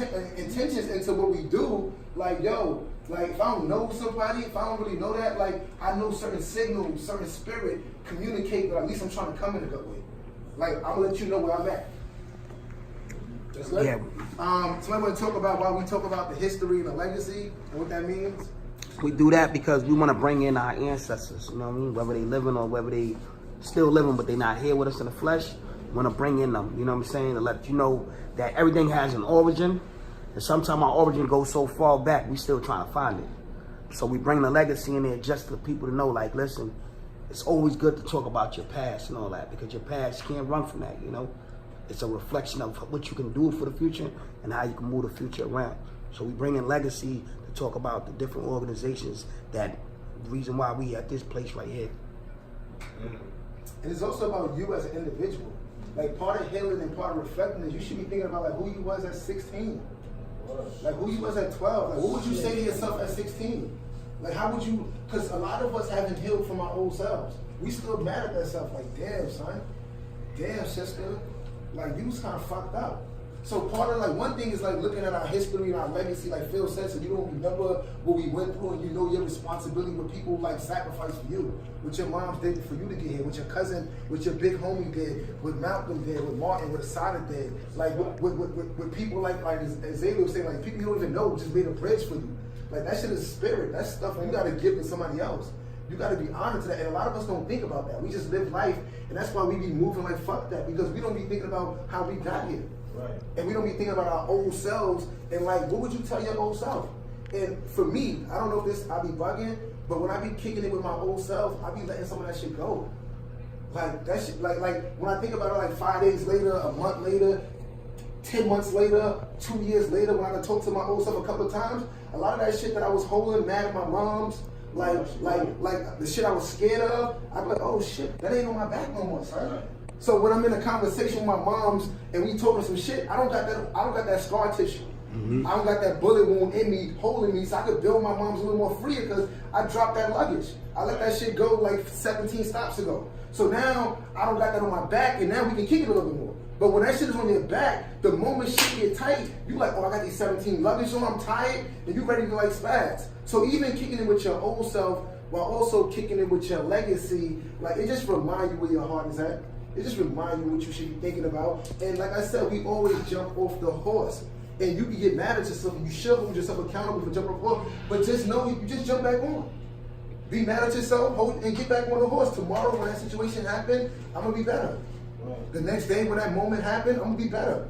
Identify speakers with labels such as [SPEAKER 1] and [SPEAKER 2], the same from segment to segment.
[SPEAKER 1] intentions into what we do. Like, yo, like if I don't know somebody, if I don't really know that, like I know certain signals, certain spirit communicate, but at least I'm trying to come in a good way. Like I'm gonna let you know where I'm at. That's good.
[SPEAKER 2] Yeah.
[SPEAKER 1] Somebody want to talk about why we talk about the history and the legacy and what that means?
[SPEAKER 2] We do that because we want to bring in our ancestors, you know what I mean? Whether they living or whether they still living, but they not here with us in the flesh, we want to bring in them, you know what I'm saying? To let you know that everything has an origin, and sometimes our origin goes so far back, we still trying to find it. So we bring the legacy in there just for people to know, like, listen, it's always good to talk about your past and all that, because your past, you can't run from that, you know? It's a reflection of what you can do for the future and how you can move the future around. So we bring in legacy to talk about the different organizations that the reason why we at this place right here.
[SPEAKER 1] And it's also about you as an individual. Like part of healing and part of reflecting is you should be thinking about like who you was at 16. Like who you was at 12. Like what would you say to yourself at 16? Like how would you, because a lot of us haven't healed from our old selves. We still mad at that self, like damn son, damn sister, like you was kind of fucked up. So part of like one thing is like looking at our history and our legacy, like Phil said, so you don't remember what we went through and you know your responsibility with people like sacrificed for you, what your moms did for you to get here, what your cousin, what your big homie did, what Malcolm did, what Martin, what Asada did, like with people like Xavier was saying, like people you don't even know just made a bridge for you. Like that shit is spirit, that's stuff you gotta give to somebody else. You gotta be honored to that, and a lot of us don't think about that. We just live life, and that's why we be moving like fuck that, because we don't be thinking about how we got here. Right. And we don't be thinking about our old selves and like, what would you tell your old self? And for me, I don't know if this, I be bugging, but when I be kicking it with my old self, I be letting some of that shit go. Like that shit, like when I think about it, like 5 days later, a month later, 10 months later, 2 years later, when I talk to my old self a couple of times, a lot of that shit that I was holding, mad at my moms, like the shit I was scared of, I be like, oh shit, that ain't on my back no more, son. Right. So when I'm in a conversation with my moms and we talking some shit, I don't got that scar tissue. Mm-hmm. I don't got that bullet wound in me holding me, so I could build my moms a little more freer because I dropped that luggage. I let that shit go like 17 stops ago. So now I don't got that on my back, and now we can kick it a little bit more. But when that shit is on your back, the moment shit get tight, you like, oh, I got these 17 luggage on, I'm tired, and you ready to like spaz. So even kicking it with your old self while also kicking it with your legacy, like it just reminds you where your heart is at. It just reminds you what you should be thinking about. And like I said, we always jump off the horse. And you can get mad at yourself, and you should hold yourself accountable for jumping off the horse, but just know you just jump back on. Be mad at yourself, hold, and get back on the horse. Tomorrow when that situation happens, I'm gonna be better. Right. The next day when that moment happened, I'm gonna be better.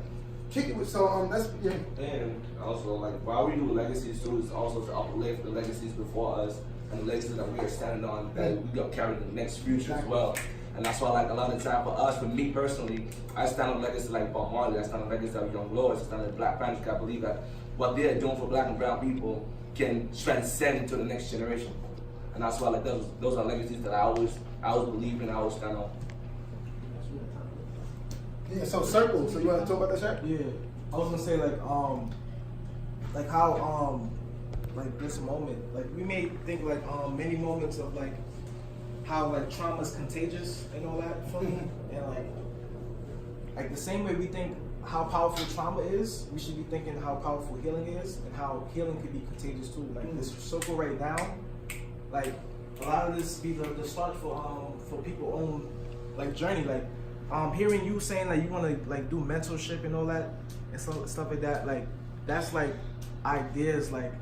[SPEAKER 1] Kick it with, so that's, yeah.
[SPEAKER 3] And also, like, why we do legacies too is also to uplift the legacies before us and the legacies that we are standing on, that we gonna carry the next future as well. And that's why, like, a lot of time for us, for me personally, I stand on legacy like Bob Marley, I stand on legacy of Young Lords, I stand on Black Panthers. I believe that what they're doing for Black and brown people can transcend into the next generation. And that's why, like, those are legacies that I always believe in, I always stand on.
[SPEAKER 1] Yeah, so circle. So you want to talk about that, Shaq?
[SPEAKER 4] Yeah, I was gonna say like how like this moment, like we may think like many moments of like how like trauma is contagious and all that for me, and like the same way we think how powerful trauma is, we should be thinking how powerful healing is, and how healing could be contagious too. Like this circle right now, like a lot of this be the start for people's own like journey, like. Hearing you saying like you want to like do mentorship and all that and stuff like that, like that's like ideas, like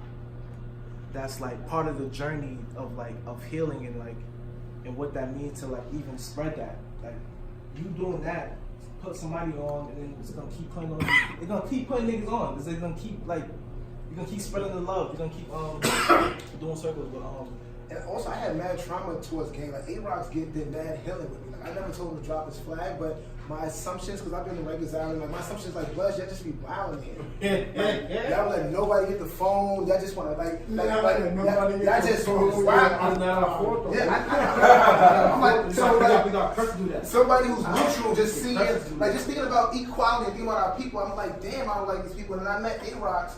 [SPEAKER 4] that's like part of the journey of healing and what that means to like even spread that. Like you doing that, put somebody on, and then it's gonna keep putting on. They're gonna keep putting niggas on because they're gonna keep like you're gonna keep spreading the love. You're gonna keep doing circles, but
[SPEAKER 1] And also, I had mad trauma towards gang. Like, A-Rock's did mad healing with me. Like, I never told him to drop his flag, but my assumptions, because I've been in Rikers Island, like, my assumptions, like, Bloods, y'all just be wilding here. Like, y'all let nobody hit the phone. Y'all just want to, y'all just wild. I'm like, somebody who's neutral, just seeing, like, just thinking about equality and thinking about our people. I'm like, damn, I don't like these people. And I met A-Rock's.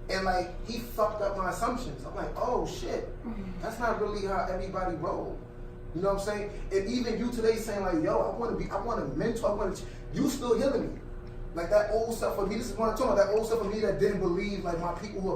[SPEAKER 1] And like he fucked up my assumptions. I'm like, oh shit, that's not really how everybody roll. You know what I'm saying? And even you today saying like, yo, I want to mentor. You still healing me. Like that old stuff for me, this is what I'm talking about, that old stuff for me that didn't believe, like my people who are